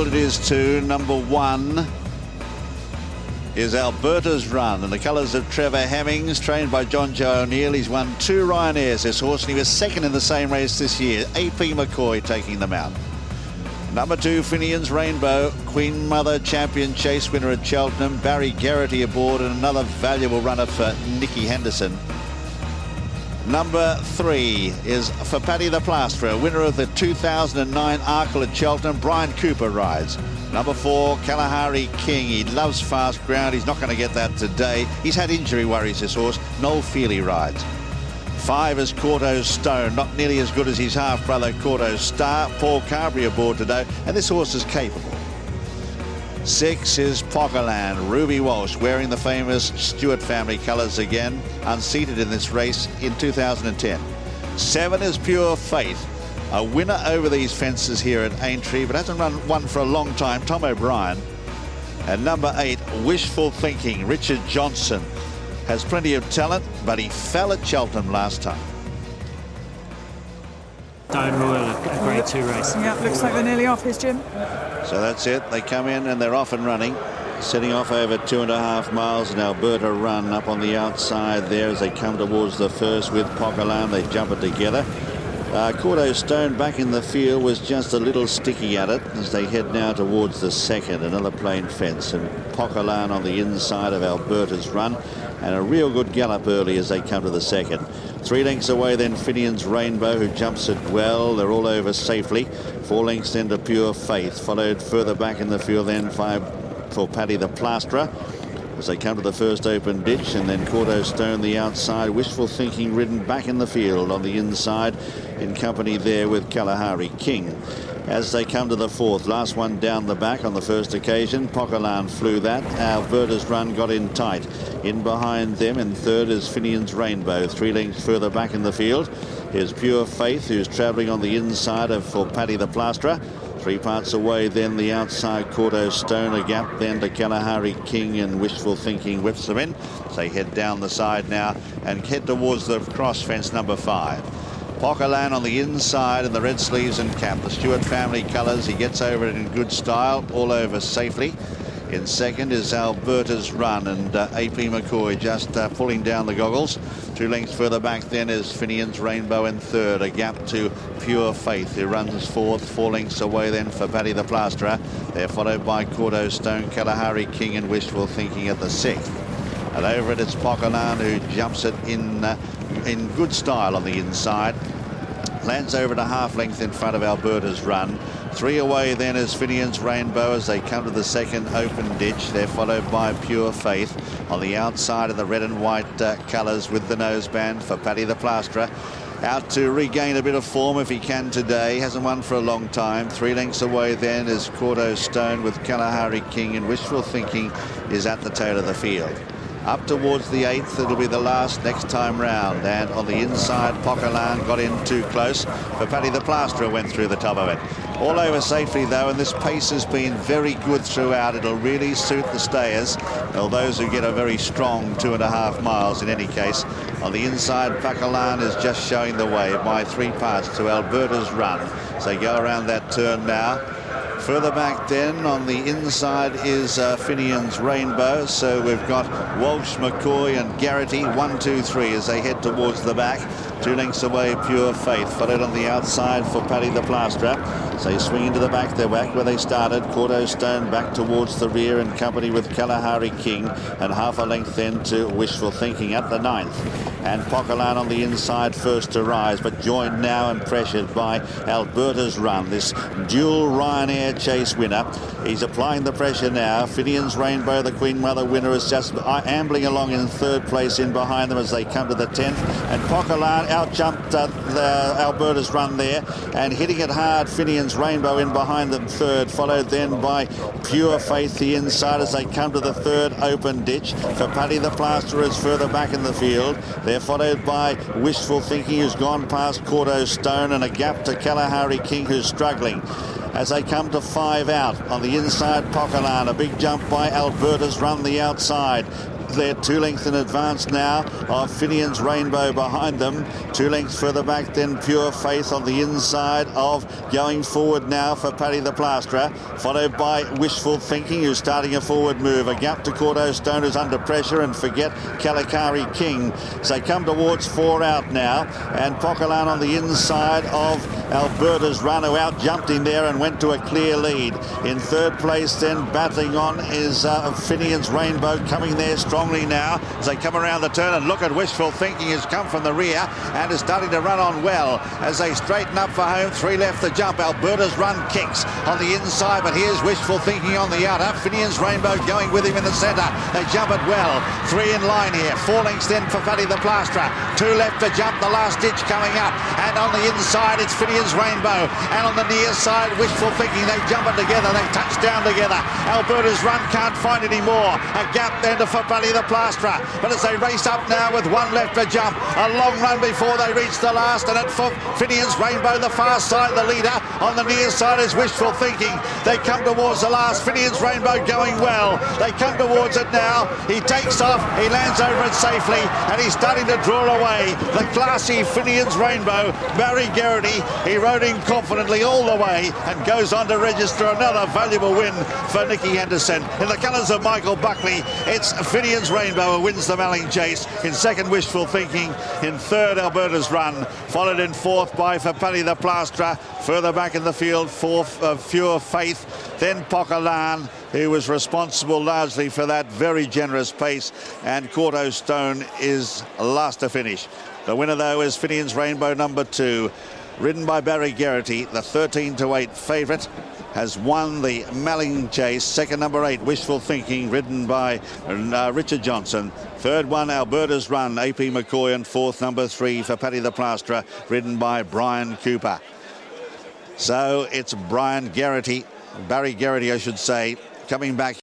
It is to number 1 is Alberta's Run, and the colours of Trevor Hemmings, trained by John Joe O'Neill. He's won 2 Ryanairs this horse, and he was second in the same race this year. AP McCoy taking them out. Number 2, Finian's Rainbow, Queen Mother Champion Chase winner at Cheltenham. Barry Geraghty aboard, and another valuable runner for Nicky Henderson. Number 3 is for Paddy the Plasterer, winner of the 2009 Arkle at Cheltenham. Brian Cooper rides. Number 4, Kalahari King. He loves fast ground. He's not going to get that today. He's had injury worries, this horse. Noel Feely rides. 5 is Cordo's Stone, not nearly as good as his half-brother Cordo's Star. Paul Carberry aboard today, and this horse is capable. 6 is Pockerland, Ruby Walsh, wearing the famous Stewart family colours again, unseated in this race in 2010. 7 is Pure Faith, a winner over these fences here at Aintree, but hasn't run one for a long time, Tom O'Brien. And number 8, Wishful Thinking, Richard Johnson. Has plenty of talent, but he fell at Cheltenham last time. Stone Royal, a grade 2 race. Yeah, looks like they're nearly off his Jim. So that's it. They come in and they're off and running. Setting off over 2.5 miles, and Alberta Run up on the outside there as they come towards the first with Pockerland. They jump it together. Cordo Stone back in the field was just a little sticky at it as they head now towards the second. Another plain fence, and Pockerland on the inside of Alberta's Run, and a real good gallop early as they come to the second. 3 lengths away then Finian's Rainbow, who jumps it well. They're all over safely. 4 lengths then to Pure Faith, followed further back in the field then 5 for Paddy the Plasterer as they come to the first open ditch, and then Cordo Stone the outside. Wishful Thinking ridden back in the field on the inside in company there with Kalahari King. As they come to the fourth, last one down the back on the first occasion, Pockerland flew that. Alberta's Run got in tight. In behind them in third is Finian's Rainbow. 3 lengths further back in the field is Pure Faith, who's travelling on the inside of for Paddy the Plasterer. 3 parts away then the outside Cordo Stone, a gap then to Kalahari King, and Wishful Thinking whips them in. So they head down the side now and head towards the cross fence number 5. Pockerland on the inside in the red sleeves and cap, the Stewart family colours. He gets over it in good style, all over safely. In second is Alberta's Run, and AP McCoy just pulling down the goggles. 2 lengths further back then is Finian's Rainbow in third, a gap to Pure Faith, who runs fourth. 4 lengths away then for Paddy the Plasterer. They're followed by Cordo Stone, Kalahari King and Wishful Thinking at the 6th. And over it, it's Pockerland, who jumps it in good style on the inside. Lands over to half length in front of Alberta's Run. 3 away then is Finian's Rainbow as they come to the second open ditch. They're followed by Pure Faith on the outside of the red and white colours with the noseband for Paddy the Plasterer. Out to regain a bit of form if he can today. Hasn't won for a long time. 3 lengths away then is Cordo Stone with Kalahari King, and Wishful Thinking is at the tail of the field. Up towards the 8th, it'll be the last next time round, and on the inside Pockerland got in too close, but Paddy the Plasterer went through the top of it. All over safely though, and this pace has been very good throughout. It'll really suit the stayers, or those who get a very strong 2.5 miles in any case. On the inside, Pockerland is just showing the way by 3 parts to Alberta's Run. So they go around that turn now. Further back then on the inside is Finian's Rainbow. So we've got Walsh, McCoy and Geraghty, 1, 2, 3 as they head towards the back. 2 lengths away Pure Faith, followed on the outside for Paddy the Plasterer. So they swing into the back. They're back where they started. Cordo Stone back towards the rear in company with Kalahari King, and half a length then to Wishful Thinking at the 9th. And Pockerland on the inside first to rise, but joined now and pressured by Alberta's Run, this dual Ryanair Chase winner. He's applying the pressure now. Finian's Rainbow, the Queen Mother winner, is just ambling along in third place in behind them as they come to the 10th. And Pockerland out-jumped Alberta's Run there, and hitting it hard, Finian's Rainbow in behind them third, followed then by Pure Faith the inside as they come to the third open ditch. For Paddy the Plasterer is further back in the field. They're followed by Wishful Thinking, who's gone past Cordo Stone, and a gap to Kalahari King, who's struggling. As they come to 5 out on the inside, Pockerland, a big jump by Alberta's Run the outside. They're 2 lengths in advance now of Finian's Rainbow behind them. 2 lengths further back then Pure Faith on the inside of Going Forward now for Paddy the Plasterer, followed by Wishful Thinking, who's starting a forward move. A gap to Cordo Stone, who's under pressure, and Forget Kalikari King. So they come towards 4 out now, and Pocalan on the inside of Alberta's run, who out jumped him there and went to a clear lead. In 3rd place then, battling on, is Finian's Rainbow, coming there strongly now as they come around the turn. And look at Wishful Thinking, has come from the rear and is starting to run on well as they straighten up for home. 3 left to jump. Alberta's run kicks on the inside, but here's Wishful Thinking on the outer. Finian's Rainbow going with him in the centre. They jump it well. 3 in line here. 4 lengths then for Paddy the Plasterer. 2 left to jump. The last ditch coming up, and on the inside it's Finian's Rainbow, and on the near side Wishful Thinking. They jump it together. They touch down together. Alberta's run can't find any more. A gap then to for Paddy the Plasterer, but as they race up now with 1 left to jump, a long run before they reach the last, and at Finian's Rainbow, the far side, the leader. On the near side is Wishful Thinking. They come towards the last. Finian's Rainbow going well. They come towards it now. He takes off. He lands over it safely, and he's starting to draw away. The classy Finian's Rainbow, Barry Geraghty. He rode in confidently all the way and goes on to register another valuable win for Nicky Henderson. In the colours of Michael Buckley, it's Finian's Rainbow who wins the Melling Chase. In 2nd, Wishful Thinking. In 3rd, Alberta's Run, followed in 4th by for Paddy the Plasterer. Further back in the field, 4th, Pure Faith. Then Pocalan, who was responsible largely for that very generous pace, and Cordo Stone is last to finish. The winner, though, is Finian's Rainbow number 2, ridden by Barry Geraghty. The 13-8 favourite has won the Melling Chase. 2nd, number 8, Wishful Thinking, ridden by Richard Johnson. 3rd one, Alberta's Run, AP McCoy, and 4th, number 3 for Paddy the Plasterer, ridden by Brian Cooper. So it's Barry Geraghty, I should say, coming back.